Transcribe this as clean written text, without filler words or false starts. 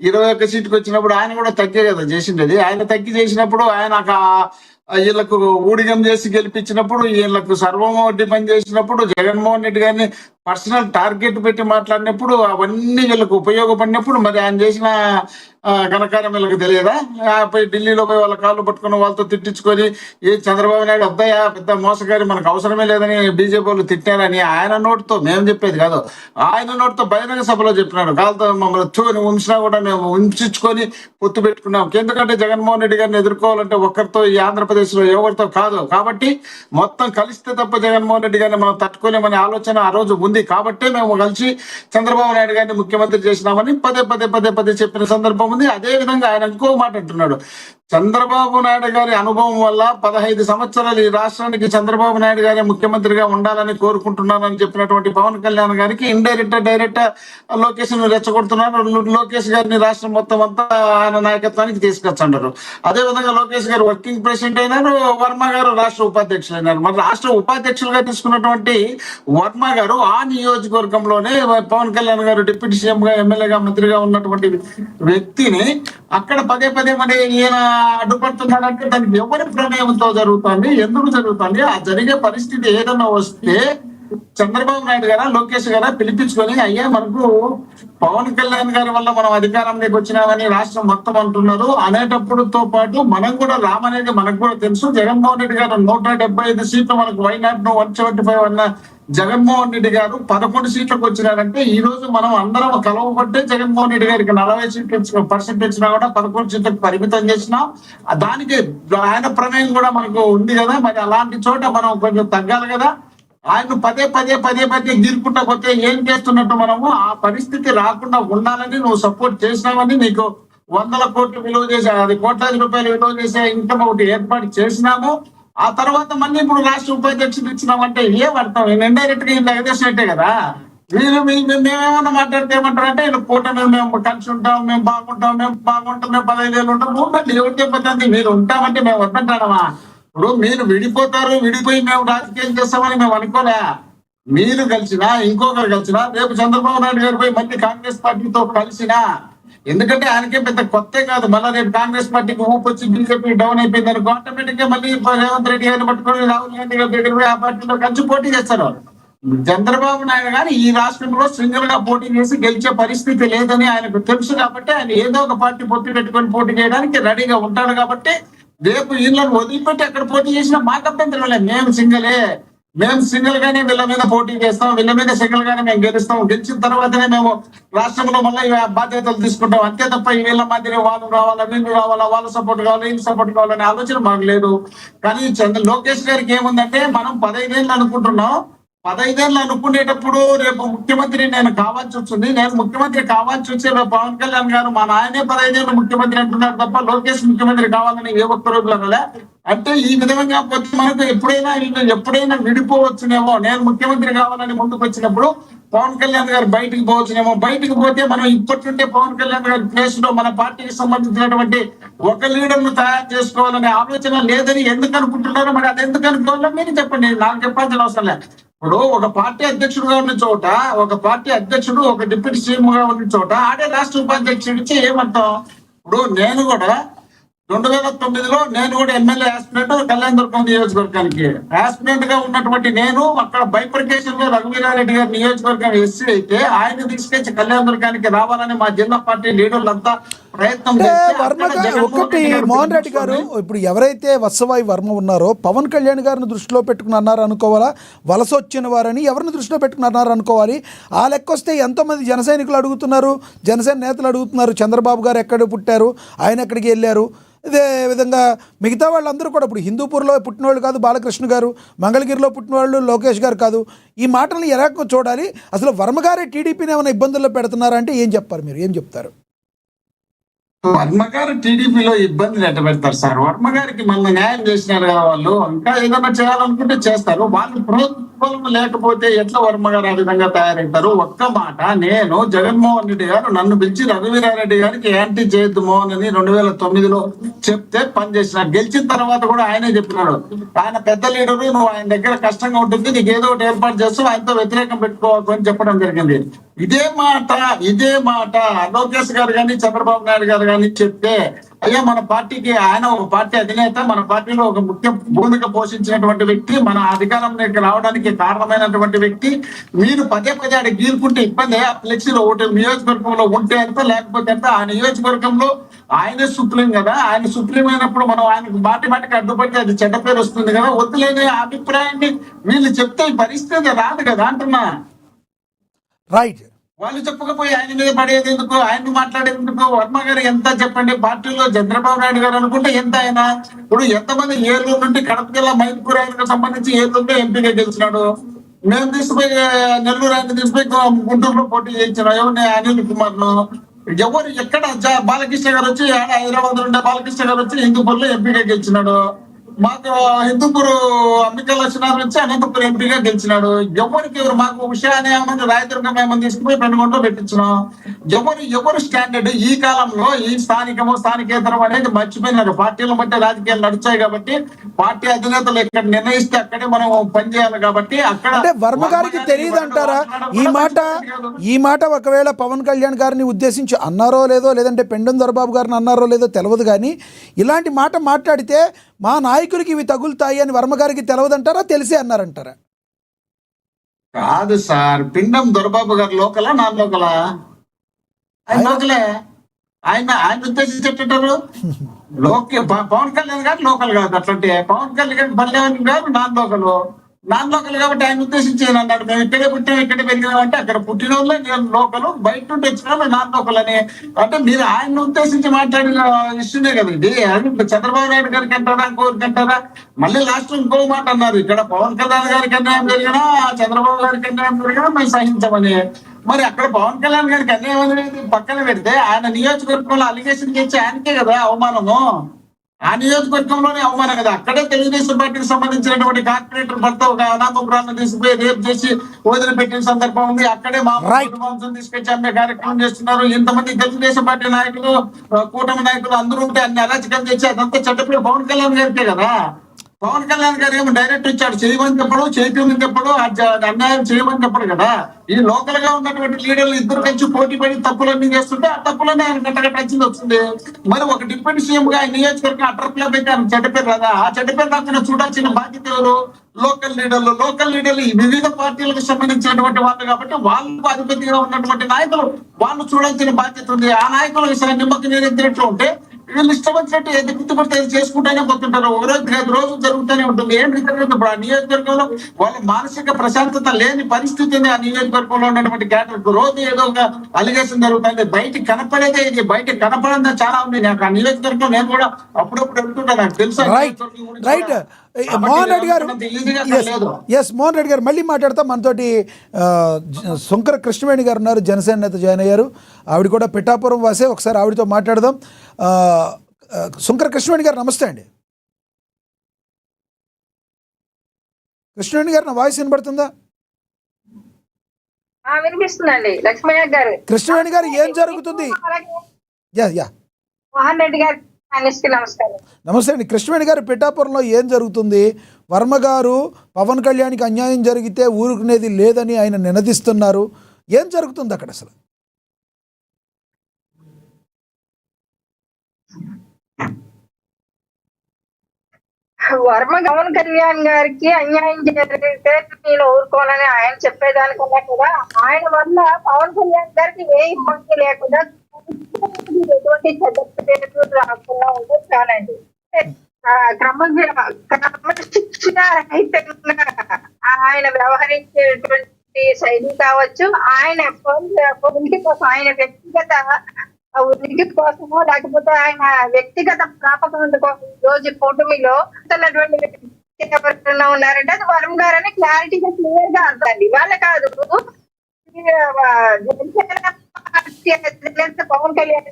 21 సీటుకి వచ్చినప్పుడు ఆయన కూడా తగ్గే కదా చేసిండేది. ఆయన తగ్గి చేసినప్పుడు ఆయన వీళ్ళకు ఊడిగం చేసి గెలిపించినప్పుడు, వీళ్ళకు సర్వమోటి పని చేసినప్పుడు, జగన్మోహన్ రెడ్డి గారిని పర్సనల్ టార్గెట్ పెట్టి మాట్లాడినప్పుడు, అవన్నీ వీళ్ళకు ఉపయోగపడినప్పుడు మరి ఆయన చేసిన ఘనకార్యం వీళ్ళకి తెలియదా? పోయి ఢిల్లీలో పోయి వాళ్ళ కాళ్ళు పట్టుకుని వాళ్ళతో తిట్టించుకొని, ఏ చంద్రబాబు నాయుడు అబ్బాయా పెద్ద మోసగారి, మనకు అవసరమే లేదని బీజేపీ వాళ్ళు తిట్టారని ఆయన నోటితో, మేము చెప్పేది కాదు, ఆయన నోటితో బహిరంగ సభలో చెప్పినాడు. కాళ్ళతో మమ్మల్ని ఉంచినా కూడా మేము ఉంచుకొని పొత్తు పెట్టుకున్నాం. ఎందుకంటే జగన్మోహన్ రెడ్డి గారిని ఎదుర్కోవాలంటే ఒక్కరితో ఈ ఆంధ్రప్రదేశ్ లో ఎవరితో కాదు. కాబట్టి మొత్తం కలిస్తే తప్ప జగన్మోహన్ రెడ్డి గారిని మనం తట్టుకోలేమనే ఆలోచన ఆ రోజు ఉంది. కాబట్టే మేము కలిసి చంద్రబాబు నాయుడు గారిని ముఖ్యమంత్రి చేసినామని పదే పదే పదే పదే చెప్పిన సందర్భం ఉంది. అదే విధంగా ఆయన ఇంకో మాట అంటున్నాడు, చంద్రబాబు నాయుడు గారి అనుభవం వల్ల 15 సంవత్సరాలు ఈ రాష్ట్రానికి చంద్రబాబు నాయుడు గారి ముఖ్యమంత్రిగా ఉండాలని కోరుకుంటున్నానని చెప్పినటువంటి పవన్ కళ్యాణ్ గారికి డైరెక్ట్ లోకేష్ ను రెచ్చగొడుతున్నారు. లోకేష్ గారిని రాష్ట్రం మొత్తం అంతా ఆయన నాయకత్వానికి తీసుకొచ్చంటారు. అదే విధంగా లోకేష్ గారు వర్కింగ్ ప్రెసిడెంట్ అయినారు, వర్మ గారు రాష్ట్ర ఉపాధ్యక్షులు అయినారు. మరి రాష్ట్ర ఉపాధ్యక్షులుగా తీసుకున్నటువంటి వర్మ గారు ఆ నియోజకవర్గంలోనే పవన్ కళ్యాణ్ గారు డిప్యూటీ సీఎం గా, ఎమ్మెల్యేగా, మంత్రిగా ఉన్నటువంటి వ్యక్తిని అక్కడ పదే పదే మరి ఈయన అడ్డుపడుతున్నాడంటే దానికి ఎవరి ప్రమేయంతో జరుగుతుంది, ఎందుకు జరుగుతుంది? ఆ జరిగే పరిస్థితి ఏదైనా వస్తే చంద్రబాబు నాయుడు గారా, లోకేష్ గారా పిలిపించుకొని, అయ్యా మనకు పవన్ కళ్యాణ్ గారి వల్ల మనం అధికారంలోకి వచ్చినామని రాష్ట్రం మొత్తం అంటున్నారు అనేటప్పుడుతో పాటు మనం కూడా రామనేది మనకు కూడా తెలుసు. జగన్మోహన్ రెడ్డి గారు 175 సీట్లు, మనకు వైనాట్ 175 అన్న జగన్మోహన్ రెడ్డి గారు 11 సీట్లకు వచ్చినారంటే ఈ రోజు మనం అందరం కలవబట్టే జగన్మోహన్ రెడ్డి గారికి 40 సీట్లు పర్సెంట్ ఇచ్చినా కూడా 11 సీట్లకు పరిమితం చేసినాం. దానికి ఆయన ప్రమేయం కూడా మనకు ఉంది కదా. మరి అలాంటి చోట మనం కొంచెం తగ్గాలి కదా. ఆయన పదే పదే గీరుకుంటా పోతే ఏం చేస్తున్నట్టు? మనము ఆ పరిస్థితి రాకుండా ఉండాలని నువ్వు సపోర్ట్ చేసినావని, నీకు 100 కోట్లు విలువ చేసే, అది కోట్లాది రూపాయలు విలువ చేసే ఇన్కమ్ ఒకటి ఏర్పాటు చేసినాము. ఆ తర్వాత మళ్ళీ ఇప్పుడు రాష్ట్ర ఉపాధ్యక్షుడు ఇచ్చినామంటే ఏం అర్థం? ఇండైరెక్ట్ గా ఇలా ఎగేసినట్టే కదా. మేమేమన్నా మాట్లాడితే ఏమంటారంటే ఇలా కూటమి, మేము కలిసి ఉంటాం, మేము బాగుంటాం, మేము 15 ఏళ్ళు ఉంటాం. ఉండండి, ఎవరు చెప్పండి, మీరు ఉంటామంటే మేము వద్దంటాడమా? ఇప్పుడు మీరు విడిపోతారు, విడిపోయి మేము రాజకీయం చేస్తామని మేము అనుకోలే. మీరు కలిసినా, ఇంకొకరు కలిసినా, రేపు చంద్రబాబు నాయుడు గారు పోయి మళ్ళీ కాంగ్రెస్ పార్టీతో కలిసినా, ఎందుకంటే ఆయనకే పెద్ద కొత్తే కాదు. మళ్ళీ రేపు కాంగ్రెస్ పార్టీకి ఊపు వచ్చి బీజేపీ డౌన్ అయిపోయింది అనుకో, ఆటోమేటిక్ గా మళ్ళీ రేవంత్ రెడ్డి గారిని పట్టుకొని రాహుల్ గాంధీ గారి దగ్గర పోయి ఆ పార్టీలో కలిసి పోటీ చేస్తారు. చంద్రబాబు నాయుడు గారు ఈ రాష్ట్రంలో సింగిల్ గా పోటీ చేసి గెలిచే పరిస్థితి లేదని ఆయనకు తెలుసు. కాబట్టి ఆయన ఏదో ఒక పార్టీ పొత్తు పెట్టుకొని పోటీ చేయడానికి రెడీగా ఉంటాడు. కాబట్టి రేపు వీళ్ళని వదిలిపెట్టి అక్కడ పోటీ చేసినా మాకు అభ్యంతరం లేదు. మేము సింగిల్ గానే వీళ్ళ మీద పోటీ చేస్తాం, వీళ్ళ మీద సింగిల్ గానే మేము గెలుస్తాం. గెలిచిన తర్వాతనే మేము రాష్ట్రంలో మళ్ళీ బాధ్యతలు తీసుకుంటాం. అంతే తప్ప వీళ్ళ మధ్యనే వాళ్ళు రావాలా, వీళ్ళు రావాలా, వాళ్ళ సపోర్ట్ కావాలా, వీళ్ళు సపోర్ట్ కావాలనే ఆలోచన మాకు లేదు. కానీ లోకేష్ గారికి ఏముందంటే, మనం 15 ఏళ్ళు అనుకుంటున్నాం. 15 ఏళ్ళు అనుకునేటప్పుడు రేపు ముఖ్యమంత్రి నేను కావాల్సి వచ్చింది. నేను ముఖ్యమంత్రి కావాల్సి వచ్చే పవన్ కళ్యాణ్ గారు మా నాయనే 15 ఏళ్ళు ముఖ్యమంత్రి అంటున్నారు తప్ప లోకేష్ ముఖ్యమంత్రి కావాలని ఏ ఒక్క రోజులు అనలే. అంటే ఈ విధంగా పోతే మనకు ఎప్పుడైనా విడిపోవచ్చునేమో. నేను ముఖ్యమంత్రి కావాలని ముందుకు వచ్చినప్పుడు పవన్ కళ్యాణ్ గారు బయటికి పోవచ్చునేమో. బయటికి పోతే మనం ఇప్పటి నుండే పవన్ కళ్యాణ్ గారి ప్లేస్ లో మన పార్టీకి సంబంధించినటువంటి ఒక లీడర్ ను తయారు చేసుకోవాలనే ఆలోచన లేదని ఎందుకు అనుకుంటున్నారో, మరి అది ఎందుకు అనుకోవాలో మీరు చెప్పండి, నాకు చెప్పాల్సిన అవసరం లేదు. ఇప్పుడు ఒక పార్టీ అధ్యక్షుడుగా ఉన్న చోట, ఒక పార్టీ అధ్యక్షుడు ఒక డిప్యూటీ సీఎం గా ఉన్న చోట ఆడే రాష్ట్ర ఉపాధ్యక్షుడు ఇచ్చి ఏమంటాం? ఇప్పుడు నేను కూడా 2009లో నేను కూడా ఎమ్మెల్యే ఆస్పిరెంట్, కళ్యాణదుర్గం నియోజకవర్గానికి ఆస్పిరెంట్ గా ఉన్నటువంటి నేను అక్కడ బైఫర్కేషన్ లో రఘువీరారెడ్డి గారి నియోజకవర్గం ఎస్సీ అయితే ఆయన తీసుకొచ్చి కళ్యాణదుర్గానికి రావాలని మా జిల్లా పార్టీ లీడర్లంతా ప్రయత్నం ఒకటి. మోహన్ రెడ్డి గారు, ఇప్పుడు ఎవరైతే వత్సవాయి వర్మ ఉన్నారో పవన్ కళ్యాణ్ గారిని దృష్టిలో పెట్టుకుని అన్నారు అనుకోవాలా, వలస వచ్చిన వారని ఎవరిని దృష్టిలో పెట్టుకుని అన్నారు అనుకోవాలి? ఆ లెక్క వస్తే ఎంతోమంది జన సైనికులు అడుగుతున్నారు, జనసేన నేతలు అడుగుతున్నారు, చంద్రబాబు గారు ఎక్కడ పుట్టారు, ఆయన ఎక్కడికి వెళ్ళారు? ఇదే విధంగా మిగతా వాళ్ళందరూ కూడా, ఇప్పుడు హిందూపూర్లో పుట్టినవాళ్ళు కాదు బాలకృష్ణ గారు, మంగళగిరిలో పుట్టినవాళ్ళు లోకేష్ గారు కాదు. ఈ మాటలను ఎలా చూడాలి? అసలు వర్మ గారే టీడీపీని ఏమైనా ఇబ్బందుల్లో పెడుతున్నారా అంటే ఏం చెప్పారు మీరు, ఏం చెప్తారు? వర్మ గారు టీడీపీలో ఇబ్బందులు ఎట్ట పెడతారు సార్? వర్మ గారికి మన న్యాయం చేసినారు కదా, వాళ్ళు ఇంకా ఏదైనా చేయాలనుకుంటే చేస్తారు. వాళ్ళు ప్రోత్సాహం లేకపోతే ఎట్లా వర్మ గారు ఆ విధంగా తయారవుతారు? ఒక్క మాట, నేను జగన్మోహన్ రెడ్డి గారు నన్ను పిలిచి రఘువీరారెడ్డి గారికి యాంటీ చేయొద్దు మోహన్ అని 2009లో చెప్తే పనిచేసిన. గెలిచిన తర్వాత కూడా ఆయనే చెప్పినాడు, ఆయన పెద్ద లీడరు, నువ్వు ఆయన దగ్గర కష్టంగా ఉంటుంది, నీకు ఏదో ఒకటి ఏర్పాటు చేస్తూ ఆయనతో వ్యతిరేకం పెట్టుకోవాలి అని చెప్పడం జరిగింది. ఇదే మాట లోకేష్ గారు కానీ చంద్రబాబు నాయుడు గారు కానీ చెప్తే, అయ్యా మన పార్టీకి ఆయన ఒక పార్టీ అధినేత, మన పార్టీలో ఒక ముఖ్య భూమిక పోషించినటువంటి వ్యక్తి, మన అధికారంలోకి రావడానికి కారణమైనటువంటి వ్యక్తి, మీరు పదే పదే ఆడ గీరుకుంటే ఇబ్బంది. ఆ ఫ్లెక్సీలో ఒకటి నియోజకవర్గంలో ఉంటే ఎంత, లేకపోతే ఎంత. ఆ నియోజకవర్గంలో ఆయనే సుప్రీం కదా, ఆయన సుప్రీం అయినప్పుడు మనం ఆయనకు మాటికి అడ్డుపడితే అది చెడ్డ పేరు వస్తుంది కదా. వద్దులేని అభిప్రాయాన్ని వీళ్ళు చెప్తే ఈ పరిస్థితి రాదు కదా అంటున్నా. రైట్. వాళ్ళు చెప్పకపోయి ఆయన మీద పడేది ఎందుకు, ఆయన మాట్లాడేది ఎందుకు? వర్మ గారు ఎంత చెప్పండి, పార్టీలో చంద్రబాబు నాయుడు గారు అనుకుంటే ఎంత ఆయన. ఇప్పుడు ఎంతమంది ఏలూరు నుండి కడప జిల్లా మైదుకూరు ఆయనకు సంబంధించి ఏలూరులో ఎంపీగా గెలిచినాడు. మేము తీసుకుపోయి నెల్లూరు ఆయన తీసుకుపోయి గుంటూరులో పోటీ చేయించాడు ఎవరిని, అనిల్ కుమార్ ను. ఎవరు ఎక్కడ బాలకృష్ణ గారు వచ్చి హైదరాబాద్ నుండి బాలకృష్ణ గారు వచ్చి హిందూపూర్లో ఎంపీగా గెలిచినాడు. మాకు హిందూపూర్ అంబికా లక్ష్మణ్ వచ్చి అనంతపురం ఎంపీగా గెలిచినాడు. ఎవరు మాకు విషయాన్ని ఏమన్నా రాయదుర్గం ఏమని తీసుకుపోయి పెనుగొండలో పెట్టించినాం. ఎవరు స్టాండర్డ్ ఈ కాలంలో ఈ స్థానికేతరం అనేది మర్చిపోయినారు. పార్టీల మధ్య రాజకీయాలు నడిచాయి కాబట్టి పార్టీ అధినేతలు ఎక్కడ నిర్ణయిస్తే అక్కడే మనం పనిచేయాలి కాబట్టి అక్కడ. అంటే వర్మ గారికి తెలియదు అంటారా ఈ మాట? ఒకవేళ పవన్ కళ్యాణ్ గారిని ఉద్దేశించి అన్నారో లేదో, లేదంటే పెండెం దొరబాబు గారిని అన్నారో లేదో తెలియదు, కానీ ఇలాంటి మాట మాట్లాడితే మా నాయకుడికి ఇవి తగులుతాయి అని వర్మ గారికి తెలియదంటారా, తెలిసే అన్నారంటారా? కాదు సార్, పిండం దొరబాబు గారు లోకలా నాన్ లోకలా? ఆయన లోకలే. ఆయన ఉద్దేశించేటట్టారు పవన్ కళ్యాణ్ గారు లోకల్ కాదు. అట్లాంటి పవన్ కళ్యాణ్ బల్లేవన్ గారు నాన్ లోకల్ కాబట్టి ఆయన ఉద్దేశించి అన్నాడు, మేము ఇక్కడే పుట్టాం ఇక్కడే పెరిగామంటే అక్కడ పుట్టిన వాళ్ళే నేను లోకలు, బయట నుండి వచ్చిన నాన్ లోకల్ అని. అంటే మీరు ఆయన ఉద్దేశించి మాట్లాడిన ఇష్యూనే కదండి. అది చంద్రబాబు నాయుడు గారికి అంటారా, ఇంకోరికి అంటారా? మళ్ళీ లాస్ట్ ఇంకో మాట అన్నారు, ఇక్కడ పవన్ కళ్యాణ్ గారికి అన్యాయం జరిగినా, చంద్రబాబు గారికి అన్యాయం జరిగినా మేము సహించమని. మరి అక్కడ పవన్ కళ్యాణ్ గారికి అన్యాయం అనేది పక్కన పెడితే ఆయన నియోజకవర్గంలో అలిగేషన్ చేసి ఆయనకే కదా అవమానము. ఆ నియోజకవర్గంలోనే అవమానం కదా. అక్కడే తెలుగుదేశం పార్టీకి సంబంధించినటువంటి కార్పొరేటర్ భర్త ఒక అనాథపురాన్ని తీసుకుపోయి రేపు చేసి వదిలిపెట్టిన సందర్భం ఉంది. అక్కడే మాంసం తీసుకొచ్చి అమ్మే కార్యక్రమం చేస్తున్నారు. ఇంతమంది తెలుగుదేశం పార్టీ నాయకులు, కూటమి నాయకులు అందరూ ఉంటే అన్ని అరాచకాలు తెచ్చి అదంతా చెడ్డపేరు పవన్ కళ్యాణ్ గారికే కదా. పవన్ కళ్యాణ్ గారు ఏమో డైరెక్ట్ ఇచ్చాడు, చేయమని చెప్పడు, చేయమని చెప్పడు, అన్యాయం చేయమని చెప్పడు కదా. ఈ లోకల్ గా ఉన్నటువంటి లీడర్లు ఇద్దరు కలిసి పోటీ పడి తప్పులన్నీ చేస్తుంటే ఆ తప్పులన్నీ ఆయన గంటగట్టింది వస్తుంది. మరి ఒక డిప్యూటీ సీఎం గా నియోజకవర్గం అటర్ ప్లే అయితే ఆయన చెడ్డపేరు కదా. ఆ చెడ్డపేరు రాకుండా చూడాల్సిన బాధ్యత ఎవరు? లోకల్ లీడర్లు ఈ వివిధ పార్టీలకు సంబంధించినటువంటి వాళ్ళు కాబట్టి వాళ్ళకు అధిపతిగా ఉన్నటువంటి నాయకులు వాళ్ళు చూడాల్సిన బాధ్యత ఉంది. ఆ నాయకులు నిమ్మకి నీరెత్తినట్లు ఉంటే వీళ్ళు ఇష్టం వచ్చినట్టు ఏది గుర్తుపడితే అది చేసుకుంటూనే పోతుంటారు. ఒక రోజు 5 రోజులు జరుగుతూనే ఉంటుంది. ఏంటి ఇప్పుడు ఆ నియోజకవర్గంలో వాళ్ళ మానసిక ప్రశాంతత లేని పరిస్థితి ఉంది. ఆ నియోజకవర్గంలో ఉన్నటువంటి క్యాడర్ రోజు ఏదో ఒక అలిగేషన్ జరుగుతుంది. బయట కనపడేదే ఇది, బయట కనపడదే చాలా ఉంది. నాకు ఆ నియోజకవర్గం నేను కూడా అప్పుడప్పుడు వెళ్తుంటా, నాకు తెలుసు. రైట్. మోహన్ రెడ్డి గారు, మోహన్ రెడ్డి గారు మళ్ళీ మాట్లాడతాం. మనతోటి శంకర కృష్ణవేణి గారు ఉన్నారు, జనసేన నేత జాయిన్ అయ్యారు. ఆవిడ కూడా పిఠాపురం వాసే. ఒకసారి ఆవిడతో మాట్లాడదాం. శంకర కృష్ణవేణి గారు నమస్తే అండి. కృష్ణవేణి గారు, నా వాయిస్ వినబడుతుందా? వినిపిస్తుందండి. లక్ష్మయ్య గారు, కృష్ణవేణి గారు, ఏం జరుగుతుంది? మోహన్ రెడ్డి గారు నమస్కారం. నమస్తే అండి. కృష్ణవేణి గారు, పిఠాపురంలో ఏం జరుగుతుంది? వర్మ గారు పవన్ కళ్యాణ్కి అన్యాయం జరిగితే ఊరుకునేది లేదని ఆయన నినదిస్తున్నారు. ఏం జరుగుతుంది అక్కడ అసలు? వర్మ పవన్ కళ్యాణ్ గారికి అన్యాయం జరిగితే నేను ఊరుకోనని ఆయన చెప్పేదానికన్నా కూడా ఆయన వల్ల పవన్ కళ్యాణ్ గారికి ఏ ఇబ్బంది లేకుండా ఎటువంటి చెడ్డ పేరు రాకుండా ఉంటే చాలండి. క్రమశిక్షణ ఆయన వ్యవహరించేటువంటి శైలి కావచ్చు, ఆయన ఉనికి కోసం, ఆయన వ్యక్తిగత ఉనికి కోసమో లేకపోతే ఆయన వ్యక్తిగత ప్రాపకాండ కోసం ఈ రోజు కూటమిలో ఎవరైనా ఉన్నారంటే అది వరుణ్ గారని క్లారిటీగా క్లియర్ గా అర్థండి. వాళ్ళ కాదు, జనసేన పార్టీ పవన్ కళ్యాణ్